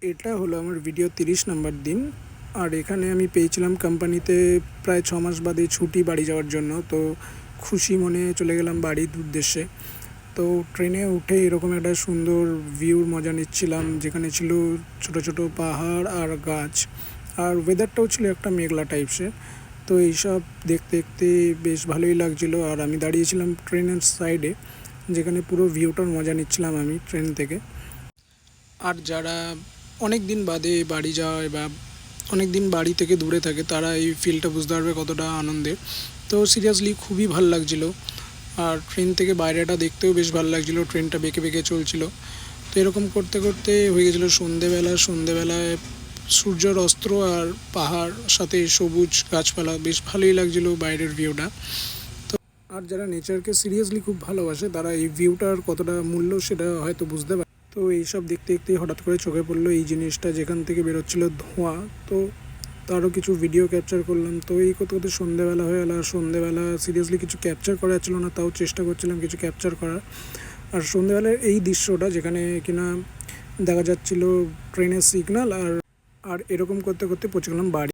এটা হলো আমার ভিডিও 30 নম্বর দিন। আর এখানে আমি পেয়েছিলাম কোম্পানিতে প্রায় 6 মাস বাদে ছুটি বাড়ি যাওয়ার জন্য। তো খুশি মনে চলে গেলাম বাড়ির উদ্দেশ্যে। তো ট্রেনে উঠে এরকম একটা সুন্দর ভিউর মজা নিচ্ছিলাম, যেখানে ছিল ছোট ছোট পাহাড় আর গাছ। আর ওয়েদারটাও ছিল একটা মেঘলা টাইপসের। তো এইসব দেখতে দেখতে বেশ ভালোই লাগছিলো। আর আমি দাঁড়িয়েছিলাম ট্রেনের সাইডে, যেখানে পুরো ভিউটার মজা নিচ্ছিলাম আমি ট্রেন থেকে। আর যারা অনেক দিন বাদে বাড়ি যায় বা অনেক দিন বাড়ি থেকে দূরে থাকে, তারা এই ফিলটা বুঝতে পারবে কতটা আনন্দের। তো সিরিয়াসলি খুবই ভাল লাগছিলো। আর ট্রেন থেকে বাইরেটা দেখতেও বেশ ভালো লাগছিলো, ট্রেনটা বেঁকে বেঁকে চলছিল। তো এরকম করতে করতে হয়ে গেছিলো সন্ধেবেলায় সূর্যের অস্ত্র আর পাহাড় সাথে সবুজ গাছপালা, বেশ ভালোই লাগছিলো বাইরের ভিউটা। তো আর যারা নেচারকে সিরিয়াসলি খুব ভালোবাসে, তারা এই ভিউটার কতটা মূল্য সেটা হয়তো বুঝতে পারে। তো এইসব দেখতে দেখতে হঠাৎ করে চোখে পড়লো এই জিনিসটা, যেখান থেকে বেরোচ্ছিল ধোঁয়া। তো তারও কিছু ভিডিও ক্যাপচার করলাম। তো এই করতে করতে সন্ধেবেলা হয়ে গেল। আর সন্ধেবেলা সিরিয়াসলি কিছু ক্যাপচার করা যাচ্ছিল না, তাও চেষ্টা করছিলাম কিছু ক্যাপচার করার। আর সন্ধেবেলার এই দৃশ্যটা, যেখানে কিনা দেখা যাচ্ছিল ট্রেনের সিগন্যাল, আর এরকম করতে করতে পৌঁছে গেলাম বাড়ি।